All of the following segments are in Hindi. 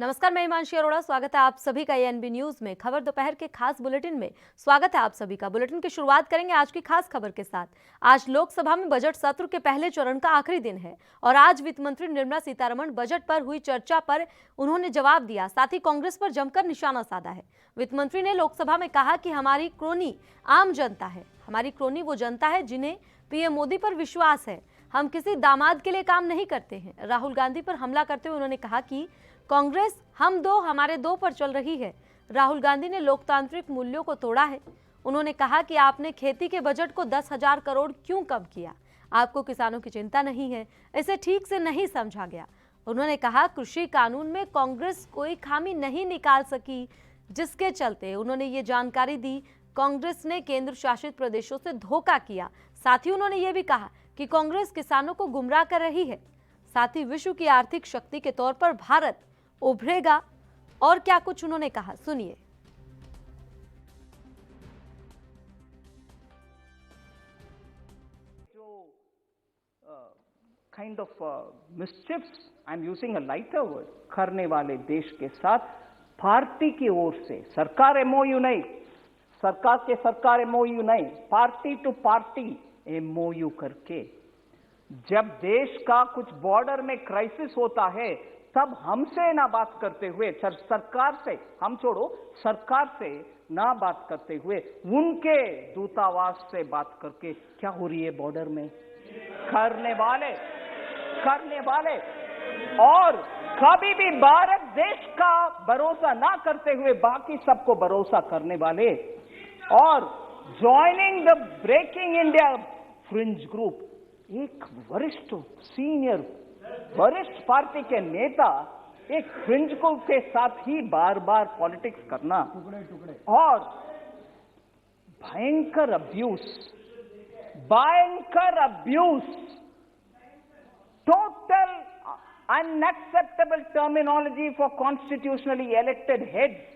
नमस्कार, मैं हिमांशी अरोड़ा। स्वागत है आप सभी का एएनबी न्यूज में। खबर दोपहर के खास बुलेटिन में स्वागत है आप सभी का। बुलेटिन की शुरुआत करेंगे आज की खास खबर के साथ। आज लोकसभा में बजट सत्र के पहले चरण का आखिरी दिन है और आज वित्त मंत्री निर्मला सीतारमण बजट पर हुई चर्चा पर उन्होंने जवाब दिया, साथ ही कांग्रेस पर जमकर निशाना साधा है। वित्त मंत्री ने लोकसभा में कहा कि हमारी क्रोनी आम जनता है, हमारी क्रोनी वो जनता है जिन्हें पीएम मोदी पर विश्वास है। हम किसी दामाद के लिए काम नहीं करते हैं। राहुल गांधी पर हमला करते हुए उन्होंने कहा कि कांग्रेस हम दो हमारे दो पर चल रही है। राहुल गांधी ने लोकतांत्रिक मूल्यों को तोड़ा है। उन्होंने कहा कि आपने खेती के बजट को 10,000 करोड़ क्यों कम किया? आपको किसानों की चिंता नहीं है, इसे ठीक से नहीं समझा गया। उन्होंने कहा कृषि कानून में कांग्रेस कोई खामी नहीं निकाल सकी, जिसके चलते उन्होंने ये जानकारी दी कांग्रेस ने केंद्र शासित प्रदेशों से धोखा किया। साथ ही उन्होंने ये भी कहा कि कांग्रेस किसानों को गुमराह कर रही है। साथ ही विश्व की आर्थिक शक्ति के तौर पर भारत उभरेगा। और क्या कुछ उन्होंने कहा, सुनिए। Kind of mischiefs, I am using a lighter word, करने वाले देश के साथ पार्टी की ओर से सरकार एमओयू नहीं, सरकार एमओयू नहीं, पार्टी टू पार्टी एमओयू करके जब देश का कुछ बॉर्डर में क्राइसिस होता है तब हमसे ना बात करते हुए, सरकार से हम छोड़ो, सरकार से ना बात करते हुए उनके दूतावास से बात करके क्या हो रही है बॉर्डर में, करने वाले और कभी भी भारत देश का भरोसा ना करते हुए बाकी सबको भरोसा करने वाले और joining the breaking India fringe group, एक वरिष्ठ पार्टी के नेता एक फ्रिंज ग्रुप के साथ ही बार बार पॉलिटिक्स करना और भयंकर abuse, total unacceptable terminology for constitutionally elected heads.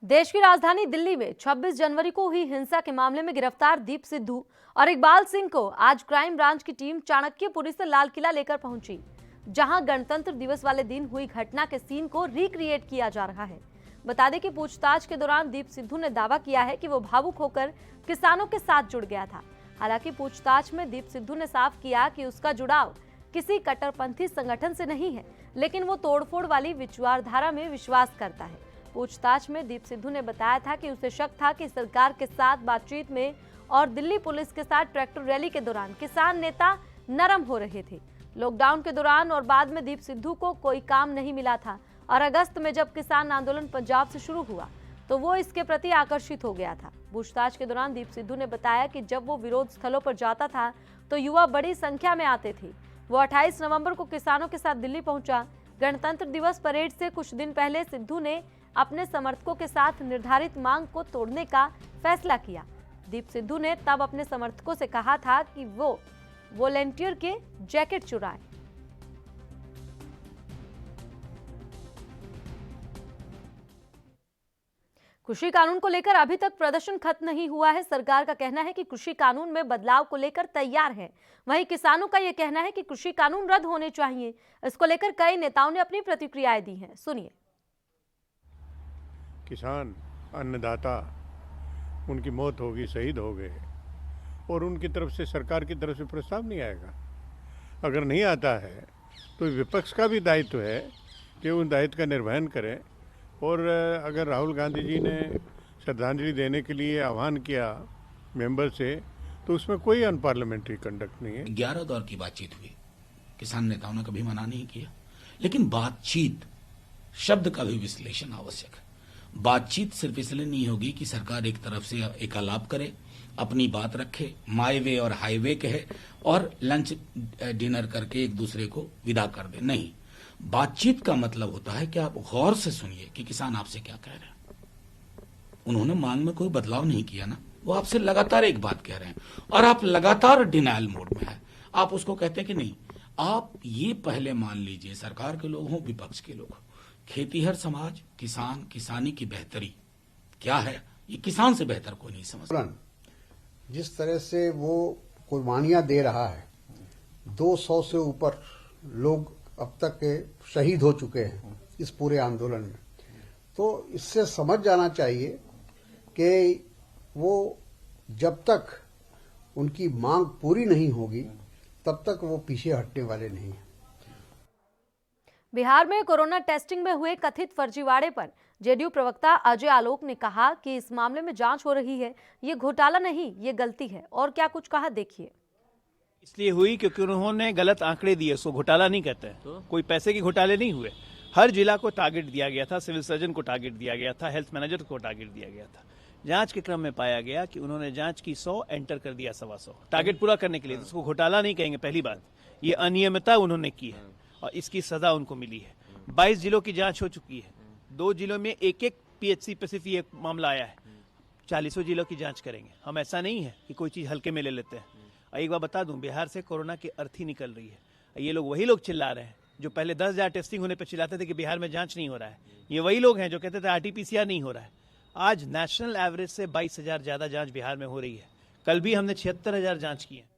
देश की राजधानी दिल्ली में 26 जनवरी को हुई हिंसा के मामले में गिरफ्तार दीप सिद्धू और इकबाल सिंह को आज क्राइम ब्रांच की टीम चाणक्यपुरी से लाल किला लेकर पहुंची, जहां गणतंत्र दिवस वाले दिन हुई घटना के सीन को रिक्रिएट किया जा रहा है। बता दें कि पूछताछ के दौरान दीप सिद्धू ने दावा किया है कि वो भावुक होकर किसानों के साथ जुड़ गया था। हालांकि पूछताछ में दीप सिद्धू ने साफ किया कि उसका जुड़ाव किसी कट्टरपंथी संगठन से नहीं है, लेकिन वो तोड़फोड़ वाली विचारधारा में विश्वास करता है। पूछताछ में दीप सिद्धू ने बताया था कि उसे शक था कि सरकार के साथ बातचीत में और दिल्ली पुलिस के साथ ट्रैक्टर रैली के दौरान किसान नेता नरम हो रहे थे। लॉकडाउन के दौरान और बाद में दीप सिद्धू को कोई काम नहीं मिला था और अगस्त में जब किसान आंदोलन पंजाब से शुरू हुआ तो वो इसके प्रति आकर्षित हो गया था। पूछताछ के दौरान दीप सिद्धू ने बताया कि जब वो विरोध स्थलों पर जाता था तो युवा बड़ी संख्या में आते थे। वो 28 नवंबर को किसानों के साथ दिल्ली पहुंचा। गणतंत्र दिवस परेड से कुछ दिन पहले सिद्धू ने अपने समर्थकों के साथ निर्धारित मांग को तोड़ने का फैसला किया। दीप सिद्धू ने तब अपने समर्थकों से कहा था कि वो वॉलंटियर के जैकेट चुराएं। कृषि कानून को लेकर अभी तक प्रदर्शन खत्म नहीं हुआ है। सरकार का कहना है कि कृषि कानून में बदलाव को लेकर तैयार है। वहीं किसानों का यह कहना है कि कृषि कानून रद्द होने चाहिए। इसको लेकर कई नेताओं ने अपनी प्रतिक्रियाएं दी हैं, सुनिए। किसान अन्नदाता, उनकी मौत होगी, शहीद हो गए और उनकी तरफ से, सरकार की तरफ से प्रस्ताव नहीं आएगा। अगर नहीं आता है तो विपक्ष का भी दायित्व है कि उन दायित्व का निर्वहन करें। और अगर राहुल गांधी जी ने श्रद्धांजलि देने के लिए आह्वान किया मेंबर से, तो उसमें कोई अनपार्लियामेंट्री कंडक्ट नहीं है। 11 दौर की बातचीत हुई, किसान नेताओं ने कभी मना नहीं किया, लेकिन बातचीत शब्द का भी विश्लेषण आवश्यक है। बातचीत सिर्फ इसलिए नहीं होगी कि सरकार एक तरफ से एक आलाप करे, अपनी बात रखे, माई वे और हाईवे कहे और लंच डिनर करके एक दूसरे को विदा कर दे। नहीं, बातचीत का मतलब होता है कि आप गौर से सुनिए कि किसान आपसे क्या कह रहे हैं। उन्होंने मांग में कोई बदलाव नहीं किया ना, वो आपसे लगातार एक बात कह रहे हैं और आप लगातार डिनायल मोड में है। आप उसको कहते हैं कि नहीं, आप ये पहले मान लीजिए, सरकार के लोग हों, विपक्ष के लोग हों, खेतीहर समाज, किसान, किसानी की बेहतरी क्या है, ये किसान से बेहतर कोई नहीं समझता। जिस तरह से वो कुर्बानियां दे रहा है, 200 से ऊपर लोग अब तक के शहीद हो चुके हैं इस पूरे आंदोलन में। तो इससे समझ जाना चाहिए कि वो जब तक उनकी मांग पूरी नहीं होगी तब तक वो पीछे हटने वाले नहीं हैं। बिहार में कोरोना टेस्टिंग में हुए कथित फर्जीवाड़े पर जेडीयू प्रवक्ता अजय आलोक ने कहा कि इस मामले में जांच हो रही है, ये घोटाला नहीं, ये गलती है। और क्या कुछ कहा, देखिए। इसलिए हुई क्योंकि उन्होंने गलत आंकड़े दिए, उसको घोटाला नहीं कहते हैं। तो कोई पैसे के घोटाले नहीं हुए। हर जिला को टारगेट दिया गया था, सिविल सर्जन को टारगेट दिया गया था, हेल्थ मैनेजर को टारगेट दिया गया था। जांच के क्रम में पाया गया कि उन्होंने जांच की 100 एंटर कर दिया 125 टारगेट पूरा करने के लिए। तो उसको घोटाला नहीं कहेंगे। पहली बात, ये अनियमितता उन्होंने की है और इसकी सजा उनको मिली है। 22 जिलों की जांच हो चुकी है। 2 जिलों में एक पीएचसी पे सिर्फ ये मामला आया है। 40 जिलों की जांच करेंगे हम। ऐसा नहीं है कि कोई चीज हल्के में ले लेते हैं। और एक बार बता दूं, बिहार से कोरोना की अर्थी निकल रही है। ये लोग वही लोग चिल्ला रहे हैं जो पहले 10,000 टेस्टिंग होने पर चिल्लाते थे कि बिहार में जांच नहीं हो रहा है। ये वही लोग हैं जो कहते थे आरटीपीसीआर नहीं हो रहा है। आज नेशनल एवरेज से 22,000 ज्यादा जांच बिहार में हो रही है। कल भी हमने 76,000 जांच की है।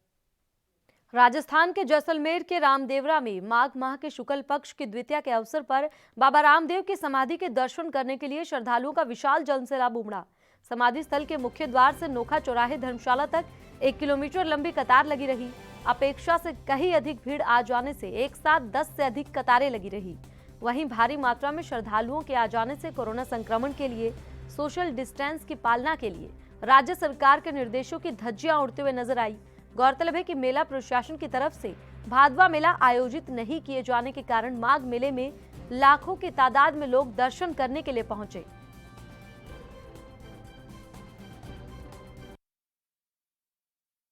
राजस्थान के जैसलमेर के रामदेवरा में माघ माह के शुक्ल पक्ष की द्वितीया के अवसर पर बाबा रामदेव की समाधि के दर्शन करने के लिए श्रद्धालुओं का विशाल जनसैलाब उमड़ा। समाधि स्थल के मुख्य द्वार से नोखा चौराहे धर्मशाला तक 1 किलोमीटर लंबी कतार लगी रही। अपेक्षा से कहीं अधिक भीड़ आ जाने से एक साथ 10 से अधिक कतारें लगी रही। वहीं भारी मात्रा में श्रद्धालुओं के आ जाने से कोरोना संक्रमण के लिए सोशल डिस्टेंस की पालना के लिए राज्य सरकार के निर्देशों की धज्जियां उड़ते हुए नजर आई। गौरतलब है कि मेला प्रशासन की तरफ से भादवा मेला आयोजित नहीं किए जाने के कारण माघ मेले में लाखों की तादाद में लोग दर्शन करने के लिए पहुंचे।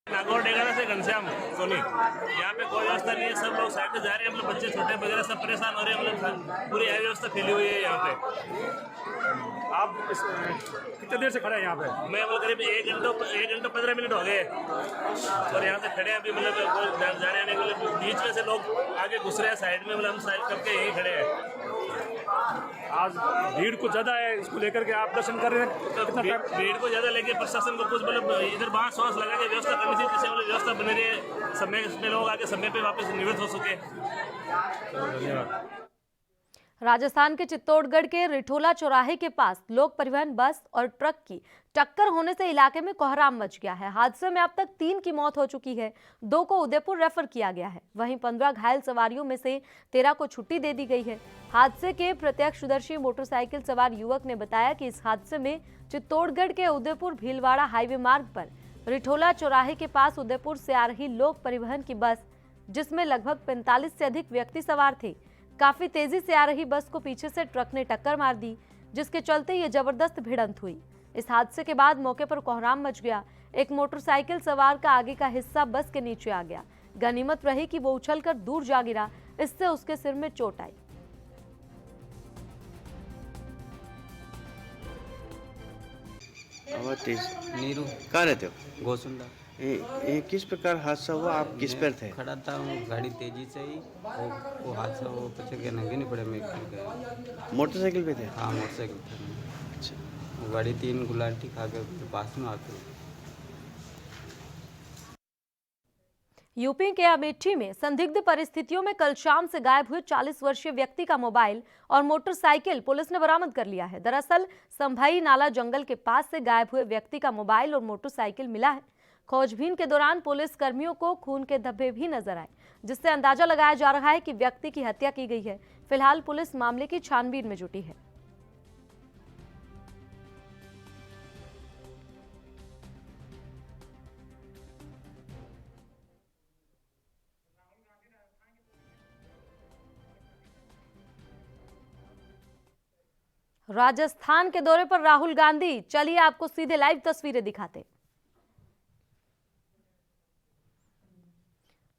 नागौर डेगाना से घनश्याम सोनी, यहाँ पे कोई व्यवस्था नहीं है। सब लोग साइड से जा रहे हैं। मतलब बच्चे छोटे वगैरह सब परेशान हो रहे हैं। मतलब पूरी अव्यवस्था फैली हुई है यहाँ पे। आप कितने देर से खड़े हैं यहाँ पे? मैं मतलब करीब 1 घंटा 15 मिनट हो गए और यहाँ से खड़े हैं अभी। मतलब जाने आने के लिए बीच में से लोग आगे घुस रहे हैं साइड में। मतलब हम साइड करके यहीं खड़े हैं। आज भीड़ कुछ ज्यादा है, इसको लेकर के आप दर्शन कर रहे हैं। तो भीड़ को ज्यादा लेके प्रशासन को कुछ मतलब इधर बांस वांस लगा के व्यवस्था करनी चाहिए, जिससे मतलब व्यवस्था बने रहे, समय में लोग आके समय पे वापस निवृत्त हो सके। धन्यवाद। राजस्थान के चित्तौड़गढ़ के रिठोला चौराहे के पास लोक परिवहन बस और ट्रक की टक्कर होने से इलाके में कोहराम मच गया है। हादसे में अब तक 3 की मौत हो चुकी है, 2 को उदयपुर रेफर किया गया है। वहीं 15 घायल सवारियों में से 13 को छुट्टी दे दी गई है। हादसे के प्रत्यक्षदर्शी मोटरसाइकिल सवार युवक ने बताया कि इस हादसे में चित्तौड़गढ़ के उदयपुर भीलवाड़ा हाईवे मार्ग पर रिठोला चौराहे के पास उदयपुर से आ रही लोक परिवहन की बस, जिसमें लगभग 45 से अधिक व्यक्ति सवार थे, काफी तेजी से आ रही बस को पीछे से ट्रक ने टक्कर मार दी, जिसके चलते ये जबरदस्त भिड़ंत हुई। इस हादसे के बाद मौके पर कोहराम मच गया। एक मोटरसाइकिल सवार का आगे का हिस्सा बस के नीचे आ गया। गनीमत रही कि वो उछलकर दूर जा गिरा, इससे उसके सिर में चोट आई। नीरू, कहाँ रहते हो? गोसुंडा। ये किस प्रकार हादसा हुआ? आप किस पर थे? खड़ा था, गाड़ी तेजी से ही वो हादसा वो पीछे के नंगे नहीं पड़े, मैं गिर गया। मोटरसाइकिल पे थे? हाँ, मोटरसाइकिल पे। अच्छा। वो गाड़ी 3 गुलाटी खा के पास में आती। यूपी के अमेठी में संदिग्ध परिस्थितियों में कल शाम से गायब हुए 40 वर्षीय व्यक्ति का मोबाइल और मोटरसाइकिल पुलिस ने बरामद कर लिया है। दरअसल संभाई नाला जंगल के पास से गायब हुए व्यक्ति का मोबाइल और मोटरसाइकिल मिला है। खोजबीन के दौरान पुलिस कर्मियों को खून के धब्बे भी नजर आए, जिससे अंदाजा लगाया जा रहा है कि व्यक्ति की हत्या की गई है। फिलहाल पुलिस मामले की छानबीन में जुटी है। राजस्थान के दौरे पर राहुल गांधी, चलिए आपको सीधे लाइव तस्वीरें दिखाते।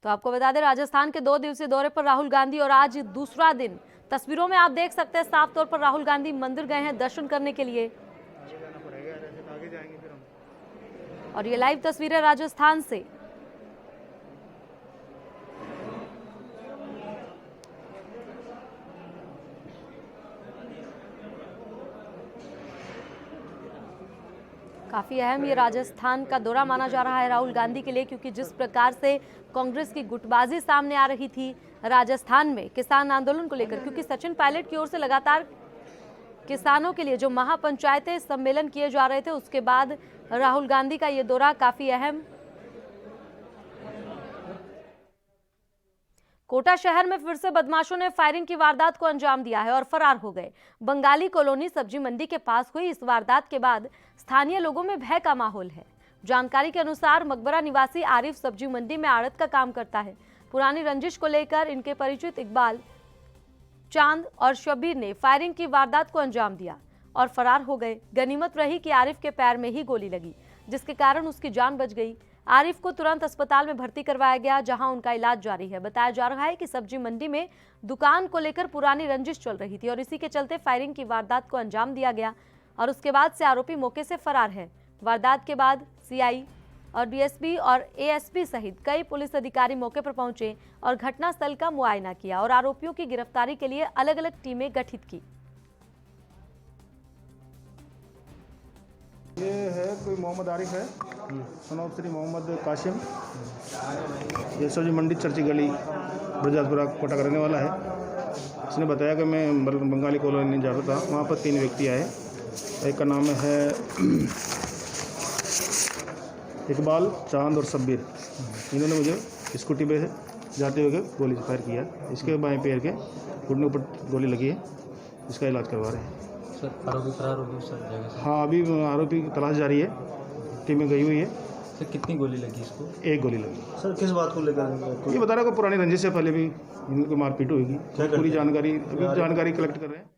तो आपको बता दें, राजस्थान के 2 दिवसीय दौरे पर राहुल गांधी और आज दूसरा दिन। तस्वीरों में आप देख सकते हैं साफ तौर पर राहुल गांधी मंदिर गए हैं दर्शन करने के लिए। और ये लाइव तस्वीरें राजस्थान से। काफी अहम ये राजस्थान का दौरा माना जा रहा है राहुल गांधी के लिए, क्योंकि जिस प्रकार से कांग्रेस की गुटबाजी सामने आ रही थी, राजस्थान में किसान आंदोलन को लेकर, क्योंकि सचिन पायलट की ओर से लगातार किसानों के लिए जो महापंचायतें सम्मेलन किए जा रहे थे, उसके बाद राहुल गांधी का ये दौरा काफी अहम। कोटा शहर में फिर से बदमाशों ने फायरिंग की वारदात को अंजाम दिया है और फरार हो गए। बंगाली कॉलोनी सब्जी मंडी के पास हुई इस वारदात के बाद स्थानीय लोगों में भय का माहौल है। जानकारी के अनुसार मकबरा निवासी आरिफ सब्जी मंडी में आड़त का काम करता है। पुरानी रंजिश को लेकर इनके परिचित इकबाल, चांद और शबीर ने फायरिंग की वारदात को अंजाम दिया और फरार हो गए। गनीमत रही कि आरिफ के पैर में ही गोली लगी, जिसके कारण उसकी जान बच गई। आरिफ को तुरंत अस्पताल में भर्ती करवाया गया, जहां उनका इलाज जारी है। बताया जा रहा है कि सब्जी मंडी में दुकान को लेकर पुरानी रंजिश चल रही थी और इसी के चलते फायरिंग की वारदात को अंजाम दिया गया और उसके बाद से आरोपी मौके से फरार है। वारदात के बाद सीआई और डीएसपी और एएसपी सहित कई पुलिस अधिकारी मौके पर पहुंचे और घटनास्थल का मुआयना किया और आरोपियों की गिरफ्तारी के लिए अलग अलग टीमें गठित की। ये है कोई मोहम्मद आरिफ है, सनौब श्री मोहम्मद कासिम, ये सब्जी मंडी चर्ची गली ब्रजपुरा कोटा का रहने वाला है। इसने बताया कि मैं बंगाली कॉलोनी जा रहा था, वहाँ पर 3 व्यक्ति आए। एक का नाम है इकबाल, चांद और शब्बीर। इन्होंने मुझे स्कूटी पे जाते हुए गोली फायर किया। इसके बाएं पैर के घुटने ऊपर गोली लगी है, इसका इलाज करवा रहे हैं। सर आरोपी फरार हो गए सर जगह से? हाँ, अभी आरोपी की तलाश जारी है, टीमें गई हुई है। सर कितनी गोली लगी इसको? 1 गोली लगी। सर किस बात को लेकर? ये बता रहा है कि पुरानी रंजिश से पहले भी इनकी मारपीट हुई। पूरी जानकारी कलेक्ट कर रहे हैं।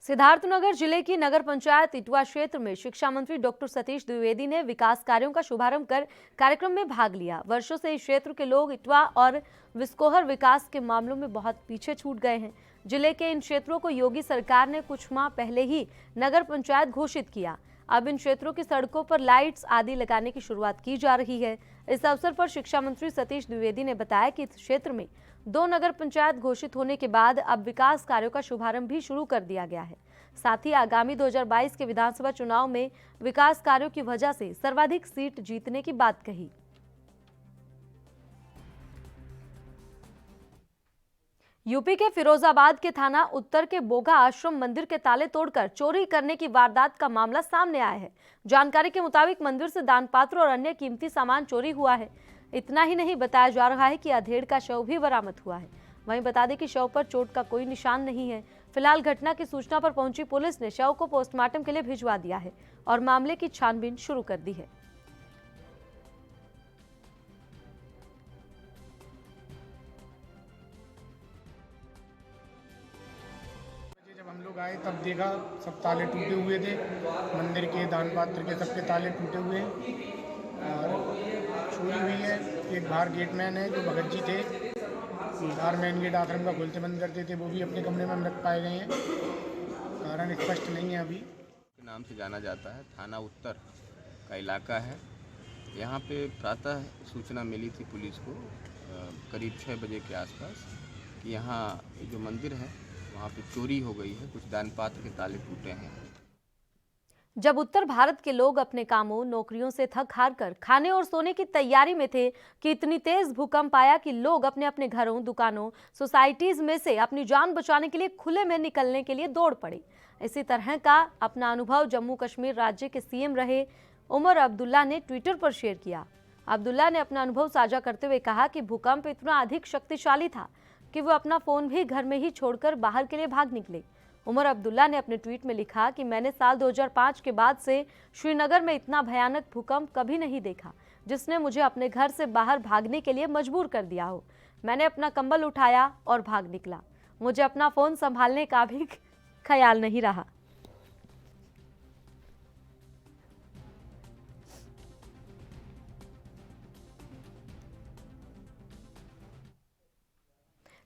सिद्धार्थनगर जिले की नगर पंचायत इटवा क्षेत्र में शिक्षा मंत्री डॉक्टर सतीश द्विवेदी ने विकास कार्यों का शुभारंभ कर कार्यक्रम में भाग लिया। वर्षों से इस क्षेत्र के लोग इटवा और विस्कोहर विकास के मामलों में बहुत पीछे छूट गए हैं। जिले के इन क्षेत्रों को योगी सरकार ने कुछ माह पहले ही नगर पंचायत घोषित किया। अब इन क्षेत्रों की सड़कों पर लाइट्स आदि लगाने की शुरुआत की जा रही है। इस अवसर पर शिक्षा मंत्री सतीश द्विवेदी ने बताया कि इस क्षेत्र में 2 नगर पंचायत घोषित होने के बाद अब विकास कार्यों का शुभारंभ भी शुरू कर दिया गया है। साथ ही आगामी 2022 के विधानसभा चुनाव में विकास कार्यों की वजह से सर्वाधिक सीट जीतने की बात कही। यूपी के फिरोजाबाद के थाना उत्तर के बोगा आश्रम मंदिर के ताले तोड़कर चोरी करने की वारदात का मामला सामने आया है। जानकारी के मुताबिक मंदिर से दान पात्र और अन्य कीमती सामान चोरी हुआ है। इतना ही नहीं, बताया जा रहा है कि अधेड़ का शव भी बरामद हुआ है। वहीं बता दें कि शव पर चोट का कोई निशान नहीं है। फिलहाल घटना की सूचना पर पहुंची पुलिस ने शव को पोस्टमार्टम के लिए भिजवा दिया है और मामले की छानबीन शुरू कर दी है। जब हम लोग आए तब देखा सब ताले टूटे हुए थे, मंदिर के दान पात्र के सबके ताले टूटे हुए और चोरी हुई है। एक बाहर गेटमैन है जो भगत जी थे, बाहर मेन गेट आश्रम का खोलते बंद करते थे, वो भी अपने कमरे में मृत पाए गए हैं। कारण स्पष्ट नहीं है अभी। नाम से जाना जाता है, थाना उत्तर का इलाका है। यहाँ पे प्रातः सूचना मिली थी पुलिस को करीब 6 बजे के आसपास कि यहाँ जो मंदिर है वहाँ पे चोरी हो गई है, कुछ दान पात्र के ताले टूटे हैं। जब उत्तर भारत के लोग अपने कामों नौकरियों से थक हार कर खाने और सोने की तैयारी में थे कि इतनी तेज भूकंप आया कि लोग अपने अपने घरों, दुकानों, सोसाइटीज में से अपनी जान बचाने के लिए खुले में निकलने के लिए दौड़ पड़े। इसी तरह का अपना अनुभव जम्मू कश्मीर राज्य के सीएम रहे उमर अब्दुल्ला ने ट्विटर पर शेयर किया। अब्दुल्ला ने अपना अनुभव साझा करते हुए कहा कि भूकंप इतना अधिक शक्तिशाली था कि वो अपना फोन भी घर में ही छोड़कर बाहर के लिए भाग निकले। उमर अब्दुल्ला ने अपने ट्वीट में लिखा कि मैंने साल 2005 के बाद से श्रीनगर में इतना भयानक भूकंप कभी नहीं देखा जिसने मुझे अपने घर से बाहर भागने के लिए मजबूर कर दिया हो। मैंने अपना कंबल उठाया और भाग निकला। मुझे अपना फोन संभालने का भी ख्याल नहीं रहा।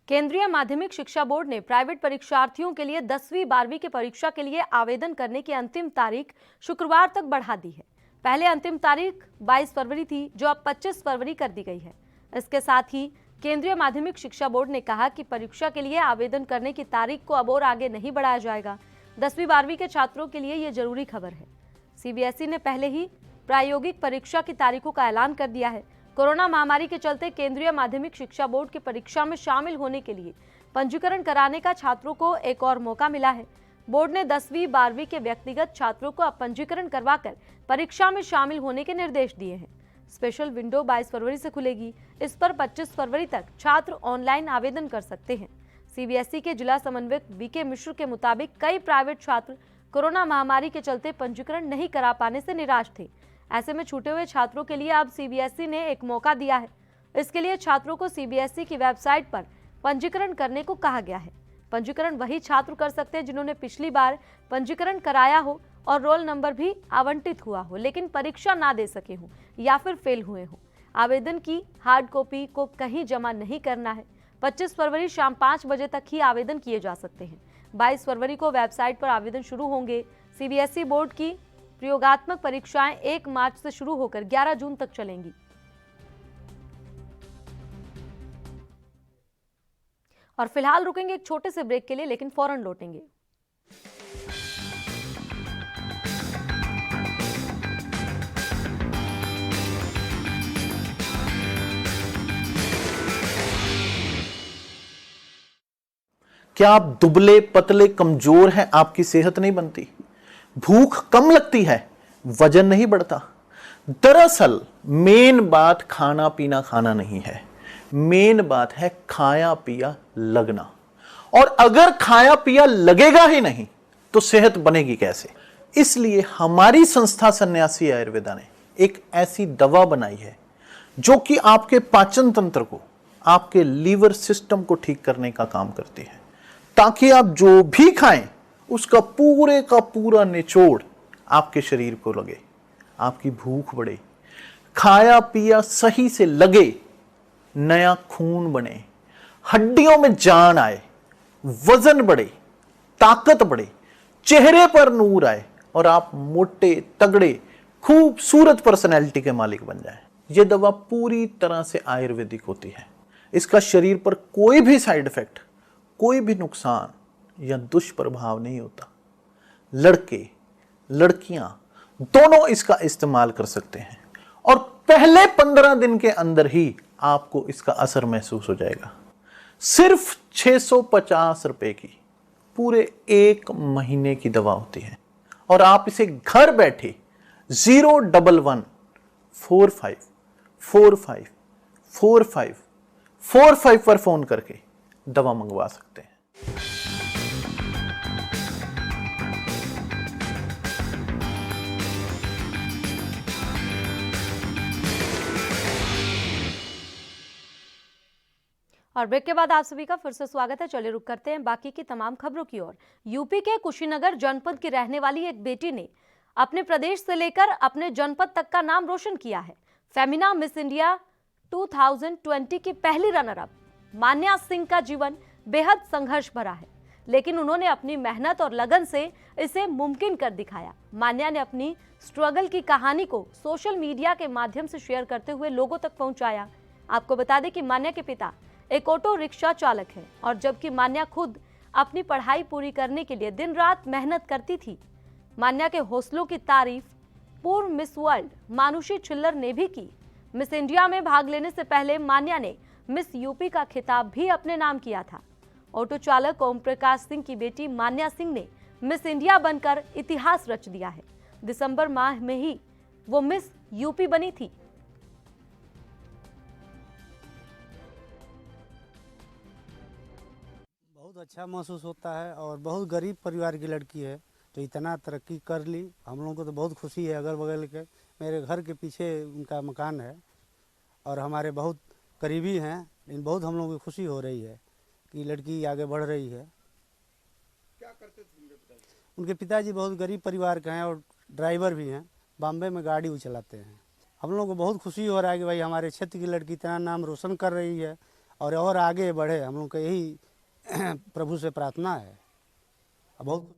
केंद्रीय माध्यमिक शिक्षा बोर्ड ने प्राइवेट परीक्षार्थियों के लिए 10वीं 12वीं की परीक्षा के लिए आवेदन करने की अंतिम तारीख शुक्रवार तक बढ़ा दी है। पहले अंतिम तारीख 22 फरवरी थी, जो अब 25 फरवरी कर दी गई है। इसके साथ ही केंद्रीय माध्यमिक शिक्षा बोर्ड ने कहा कि परीक्षा के लिए आवेदन करने की तारीख को अब और आगे नहीं बढ़ाया जाएगा। 10वीं 12वीं के छात्रों के लिए ये जरूरी खबर है। सीबीएसई ने पहले ही प्रायोगिक परीक्षा की तारीखों का ऐलान कर दिया है। कोरोना महामारी के चलते केंद्रीय माध्यमिक शिक्षा बोर्ड की परीक्षा में शामिल होने के लिए पंजीकरण कराने का छात्रों को एक और मौका मिला है। बोर्ड ने 10वीं 12वीं के व्यक्तिगत छात्रों को अब पंजीकरण करवाकर परीक्षा में शामिल होने के निर्देश दिए हैं। स्पेशल विंडो 22 फरवरी से खुलेगी। इस पर 25 फरवरी तक छात्र ऑनलाइन आवेदन कर सकते हैं। सीबीएसई के जिला समन्वयक बीके मिश्र के मुताबिक कई प्राइवेट छात्र कोरोना महामारी के चलते पंजीकरण नहीं करा पाने से निराश थे। ऐसे में छूटे हुए छात्रों के लिए अब सीबीएसई ने एक मौका दिया है। इसके लिए छात्रों को सीबीएसई की वेबसाइट पर पंजीकरण करने को कहा गया है। पंजीकरण वही छात्र कर सकते हैं जिन्होंने पिछली बार पंजीकरण कराया हो और रोल नंबर भी आवंटित हुआ हो, लेकिन परीक्षा ना दे सके हो या फिर फेल हुए हो। आवेदन की हार्ड कॉपी को कहीं जमा नहीं करना है। 25 फरवरी शाम 5 बजे तक ही आवेदन किए जा सकते हैं। 22 फरवरी को वेबसाइट पर आवेदन शुरू होंगे। सीबीएसई बोर्ड की प्रयोगात्मक परीक्षाएं 1 मार्च से शुरू होकर 11 जून तक चलेंगी। और फिलहाल रुकेंगे एक छोटे से ब्रेक के लिए, लेकिन फौरन लौटेंगे। क्या आप दुबले पतले कमजोर हैं? आपकी सेहत नहीं बनती, भूख कम लगती है, वजन नहीं बढ़ता? दरअसल मेन बात खाना पीना खाना नहीं है, मेन बात है खाया पिया लगना। और अगर खाया पिया लगेगा ही नहीं तो सेहत बनेगी कैसे? इसलिए हमारी संस्था सन्यासी आयुर्वेदा ने एक ऐसी दवा बनाई है जो कि आपके पाचन तंत्र को, आपके लीवर सिस्टम को ठीक करने का काम करती है, ताकि आप जो भी खाएं उसका पूरे का पूरा निचोड़ आपके शरीर को लगे, आपकी भूख बढ़े, खाया पिया सही से लगे, नया खून बने, हड्डियों में जान आए, वजन बढ़े, ताकत बढ़े, चेहरे पर नूर आए और आप मोटे तगड़े खूबसूरत पर्सनैलिटी के मालिक बन जाएं। यह दवा पूरी तरह से आयुर्वेदिक होती है। इसका शरीर पर कोई भी साइड इफेक्ट, कोई भी नुकसान या दुष्प्रभाव नहीं होता। लड़के लड़कियां दोनों इसका इस्तेमाल कर सकते हैं और पहले 15 दिन के अंदर ही आपको इसका असर महसूस हो जाएगा। सिर्फ 650 रुपए की पूरे 1 महीने की दवा होती है और आप इसे घर बैठे 01145454545 पर फोन करके दवा मंगवा सकते हैं। और ब्रेक के बाद आप सभी का फिर से स्वागत है। चलिए रुक करते हैं बाकी की तमाम खबरों की ओर। यूपी के कुशीनगर जनपद की रहने वाली एक बेटी ने अपने प्रदेश से लेकर अपने जनपद तक का नाम रोशन किया है। फेमिना मिस इंडिया 2020 की पहली रनर अप मान्या सिंह का जीवन बेहद संघर्ष भरा है, लेकिन उन्होंने अपनी मेहनत और लगन से इसे मुमकिन कर दिखाया। मान्या ने अपनी स्ट्रगल की कहानी को सोशल मीडिया के माध्यम से शेयर करते हुए लोगों तक पहुंचाया। आपको बता दें कि मान्या के पिता एक ऑटो रिक्शा चालक है और जबकि मान्या खुद अपनी पढ़ाई पूरी करने के लिए दिन रात मेहनत करती थी। मान्या के हौसलों की तारीफ पूर्व मिस वर्ल्ड मानुषी छिल्लर ने भी की। मिस इंडिया में भाग लेने से पहले मान्या ने मिस यूपी का खिताब भी अपने नाम किया था। ऑटो चालक ओम प्रकाश सिंह की बेटी मान्या सिंह ने मिस इंडिया बनकर इतिहास रच दिया है। दिसंबर माह में ही वो मिस यूपी बनी थी। बहुत अच्छा महसूस होता है और बहुत गरीब परिवार की लड़की है तो इतना तरक्की कर ली। हम लोगों को तो बहुत खुशी है। अगल बगल के मेरे घर के पीछे उनका मकान है और हमारे बहुत करीबी हैं, लेकिन बहुत हम लोगों को खुशी हो रही है कि लड़की आगे बढ़ रही है। क्या करते थे उनके पिताजी? उनके पिताजी बहुत गरीब परिवार के हैं और ड्राइवर भी हैं, बॉम्बे में गाड़ी चलाते हैं। हम लोगों को बहुत खुशी हो रहा है कि भाई हमारे क्षेत्र की लड़की इतना नाम रोशन कर रही है और आगे बढ़े। हम लोग को यही प्रभु से प्रार्थना है। बहुत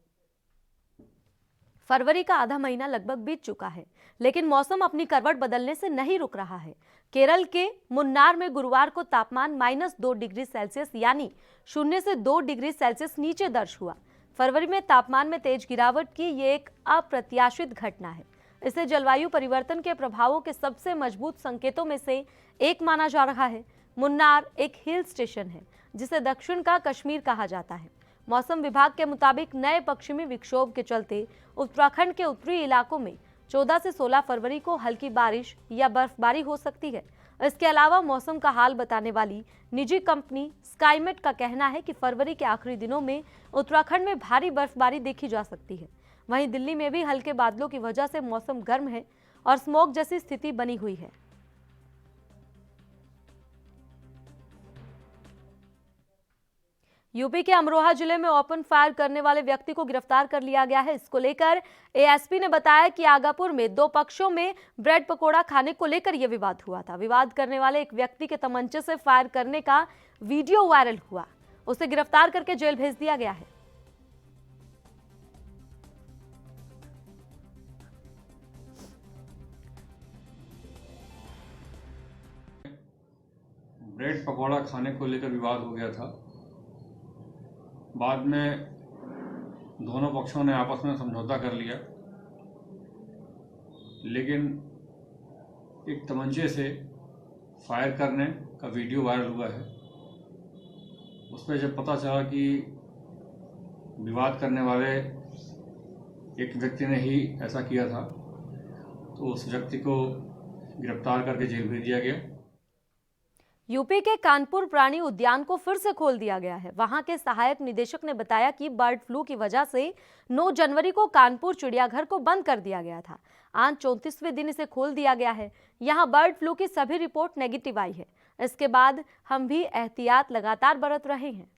फरवरी का आधा महीना लगभग बीत चुका है, लेकिन मौसम अपनी करवट बदलने से नहीं रुक रहा है। केरल के मुन्नार में गुरुवार को तापमान -2 डिग्री सेल्सियस यानी 0 से 2 डिग्री सेल्सियस नीचे दर्ज हुआ। फरवरी में तापमान में तेज गिरावट की ये एक अप्रत्याशित घटना है। इसे जलवायु परिवर्तन के प्रभावों के सबसे मजबूत संकेतों में से एक माना जा रहा है। मुन्नार एक हिल स्टेशन है जिसे दक्षिण का कश्मीर कहा जाता है। मौसम विभाग के मुताबिक नए पश्चिमी विक्षोभ के चलते उत्तराखंड के उत्तरी इलाकों में 14 से 16 फरवरी को हल्की बारिश या बर्फबारी हो सकती है। इसके अलावा मौसम का हाल बताने वाली निजी कंपनी स्काईमेट का कहना है कि फरवरी के आखिरी दिनों में उत्तराखंड में भारी बर्फबारी देखी जा सकती है। वहीं दिल्ली में भी हल्के बादलों की वजह से मौसम गर्म है और स्मॉग जैसी स्थिति बनी हुई है। यूपी के अमरोहा जिले में ओपन फायर करने वाले व्यक्ति को गिरफ्तार कर लिया गया है। इसको लेकर एएसपी ने बताया कि आगापुर में दो पक्षों में ब्रेड पकोड़ा खाने को लेकर यह विवाद हुआ था। विवाद करने वाले एक व्यक्ति के तमंचे से फायर करने का वीडियो वायरल हुआ। उसे गिरफ्तार करके जेल भेज दिया गया है। ब्रेड पकौड़ा खाने को लेकर विवाद हो गया था। बाद में दोनों पक्षों ने आपस में समझौता कर लिया, लेकिन एक तमंचे से फायर करने का वीडियो वायरल हुआ है। उस पर जब पता चला कि विवाद करने वाले एक व्यक्ति ने ही ऐसा किया था, तो उस व्यक्ति को गिरफ्तार करके जेल भेज दिया गया। यूपी के कानपुर प्राणी उद्यान को फिर से खोल दिया गया है। वहां के सहायक निदेशक ने बताया कि बर्ड फ्लू की वजह से 9 जनवरी को कानपुर चिड़ियाघर को बंद कर दिया गया था। आज 34वें दिन इसे खोल दिया गया है। यहां बर्ड फ्लू की सभी रिपोर्ट नेगेटिव आई है। इसके बाद हम भी एहतियात लगातार बरत रहे हैं।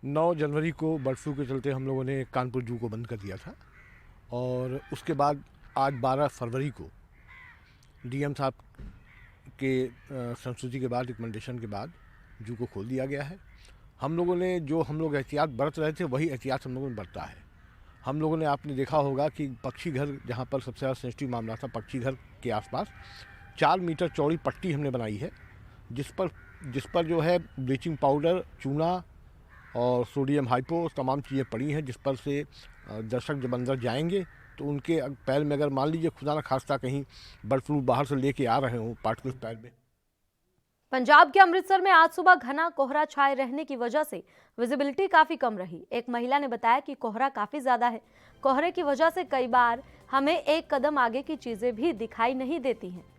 नौ जनवरी को बर्ड फ्लू के चलते हम लोगों ने कानपुर जू को बंद कर दिया था और उसके बाद आज 12 फरवरी को डीएम साहब के संस्तुति के बाद, रिकमेंडेशन के बाद जू को खोल दिया गया है। हम लोगों ने जो एहतियात बरत रहे थे वही एहतियात हम लोगों ने बरता है। हम लोगों ने, आपने देखा होगा कि पक्षी घर जहाँ पर सबसे ज़्यादा सेंसिटिव मामला था, पक्षी घर के आसपास 4 मीटर चौड़ी पट्टी हमने बनाई है, जिस पर जो है ब्लीचिंग पाउडर, चूना और सोडियम हाइपो तमाम चीज़ें पड़ी हैं, जिस पर से दर्शक जब अंदर जाएंगे तो उनके पैर में अगर मान लीजिए खुदा न खास्ता कहीं बर्ड फ्लू बाहर से लेके आ रहे हों पार्टिकल्स पैर में। पंजाब के अमृतसर में आज सुबह घना कोहरा छाए रहने की वजह से विजिबिलिटी काफी कम रही। एक महिला ने बताया कि कोहरा काफी ज्यादा है। कोहरे की वजह से कई बार हमें एक कदम आगे की चीजें भी दिखाई नहीं देती हैं।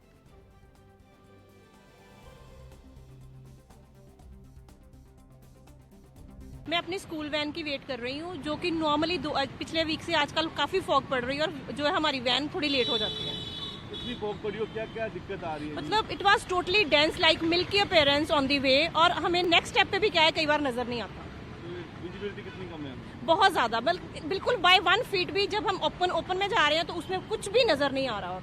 मैं अपनी स्कूल वैन की वेट कर रही हूँ, जो कि नॉर्मली पिछले वीक से आजकल काफी फॉग पड़ रही है और जो है हमारी वैन थोड़ी लेट हो जाती है। इतनी फॉग पड़ी हो, क्या क्या दिक्कत आ रही है? मतलब it was totally dense like milky appearance on the way, और हमें नेक्स्ट स्टेप पे भी क्या है कई बार नजर नहीं आता। विजिबिलिटी कितनी कम है? बहुत ज्यादा, बिल्कुल बाय 1 फीट भी जब हम ओपन में जा रहे हैं तो उसमें कुछ भी नजर नहीं आ रहा।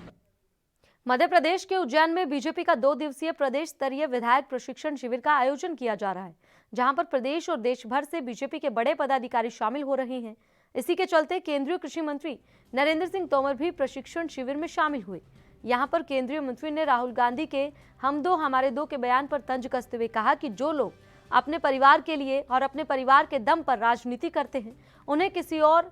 मध्य प्रदेश के उज्जैन में बीजेपी का 2 दिवसीय प्रदेश स्तरीय विधायक प्रशिक्षण शिविर का आयोजन किया जा रहा है, जहां पर प्रदेश और देश भर से बीजेपी के बड़े पदाधिकारी शामिल हो रहे हैं। इसी के चलते केंद्रीय कृषि मंत्री नरेंद्र सिंह तोमर भी प्रशिक्षण शिविर में शामिल हुए। यहां पर केंद्रीय मंत्री ने राहुल गांधी के हम दो हमारे दो के बयान पर तंज कसते हुए कहा कि जो लोग अपने परिवार के लिए और अपने परिवार के दम पर राजनीति करते हैं, उन्हें किसी और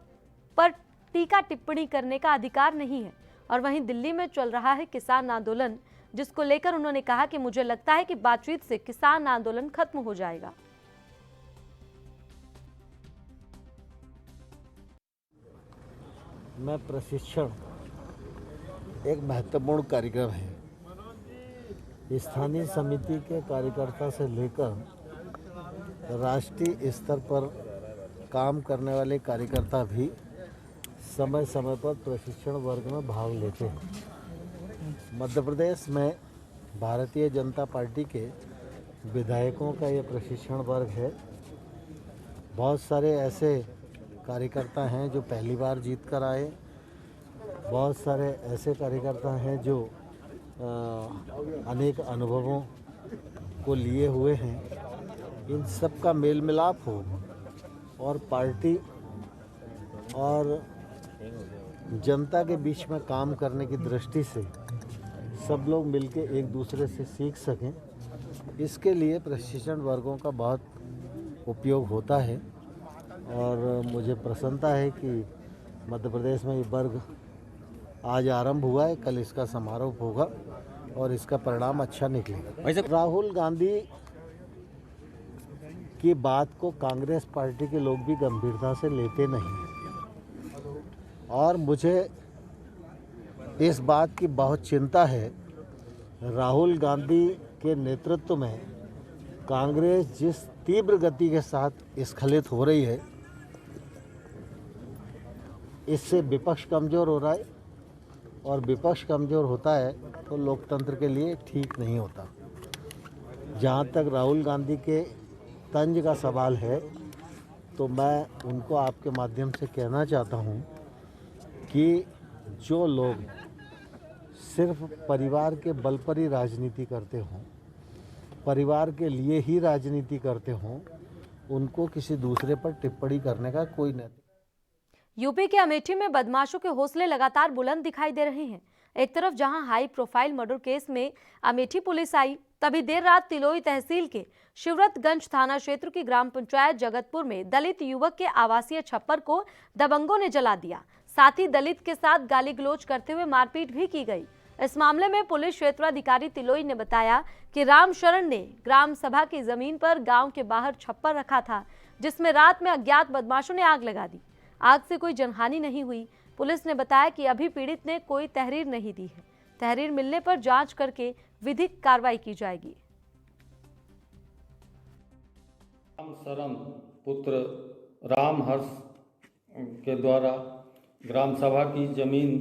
पर टीका टिप्पणी करने का अधिकार नहीं है। और वहीं दिल्ली में चल रहा है किसान आंदोलन, जिसको लेकर उन्होंने कहा कि मुझे लगता है कि बातचीत से किसान आंदोलन खत्म हो जाएगा। मैं प्रशिक्षण एक महत्वपूर्ण कार्यक्रम है। स्थानीय समिति के कार्यकर्ता से लेकर राष्ट्रीय स्तर पर काम करने वाले कार्यकर्ता भी समय समय पर प्रशिक्षण वर्ग में भाग लेते हैं। मध्य प्रदेश में भारतीय जनता पार्टी के विधायकों का ये प्रशिक्षण वर्ग है। बहुत सारे ऐसे कार्यकर्ता हैं जो पहली बार जीत कर आए, बहुत सारे ऐसे कार्यकर्ता हैं जो अनेक अनुभवों को लिए हुए हैं। इन सब का मेल मिलाप हो और पार्टी और जनता के बीच में काम करने की दृष्टि से सब लोग मिलके एक दूसरे से सीख सकें, इसके लिए प्रशिक्षण वर्गों का बहुत उपयोग होता है। और मुझे प्रसन्नता है कि मध्य प्रदेश में ये वर्ग आज आरंभ हुआ है, कल इसका समारोह होगा और इसका परिणाम अच्छा निकलेगा। राहुल गांधी की बात को कांग्रेस पार्टी के लोग भी गंभीरता से लेते नहीं और मुझे इस बात की बहुत चिंता है। राहुल गांधी के नेतृत्व में कांग्रेस जिस तीव्र गति के साथ स्खलित हो रही है, इससे विपक्ष कमज़ोर हो रहा है और विपक्ष कमज़ोर होता है तो लोकतंत्र के लिए ठीक नहीं होता। जहाँ तक राहुल गांधी के तंज का सवाल है तो मैं उनको आपके माध्यम से कहना चाहता हूँ कि जो लोग सिर्फ परिवार के बल पर ही राजनीति करते हों, परिवार के लिए ही राजनीति करते हों, उनको किसी दूसरे पर टिप्पणी करने का कोई नैतिक। यूपी के अमेठी में बदमाशों के हौसले लगातार बुलंद दिखाई दे रहे हैं। एक तरफ जहां हाई प्रोफाइल मर्डर केस में अमेठी पुलिस आई, तभी देर रात तिलोई तहसील के शिवरतगंज थाना क्षेत्र की ग्राम पंचायत जगतपुर में दलित युवक के आवासीय छप्पर को दबंगों ने जला दिया। साथ ही दलित के साथ गाली गलौज करते हुए मारपीट भी की गई। इस मामले में पुलिस क्षेत्राधिकारी तिलोई ने बताया कि राम शरण ने ग्राम सभा की जमीन पर गांव के बाहर छप्पर रखा था, जिसमें रात में अज्ञात बदमाशों ने आग लगा दी। आग से कोई जनहानि नहीं हुई। पुलिस ने बताया कि अभी पीड़ित ने कोई तहरीर नहीं दी है। तहरीर मिलने पर जांच करके विधिक कार्रवाई की जाएगी। राम शरण पुत्र राम हर्ष के द्वारा ग्राम सभा की जमीन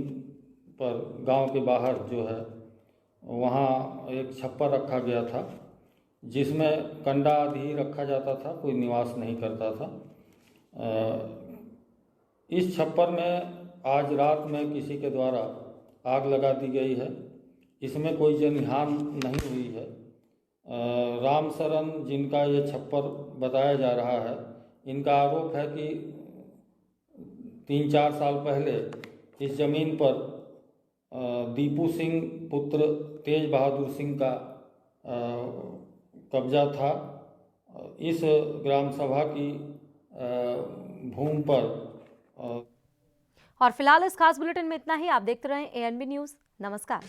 पर गांव के बाहर जो है वहां एक छप्पर रखा गया था, जिसमें कंडा आदि ही रखा जाता था, कोई निवास नहीं करता था। इस छप्पर में आज रात में किसी के द्वारा आग लगा दी गई है। इसमें कोई जनहानि नहीं हुई है। राम शरण जिनका ये छप्पर बताया जा रहा है, इनका आरोप है कि 3-4 साल पहले इस जमीन पर दीपू सिंह पुत्र तेज बहादुर सिंह का कब्जा था। इस ग्राम सभा की भूमि पर और फिलहाल इस खास बुलेटिन में इतना ही। आप देखते रहें ANB न्यूज़। नमस्कार।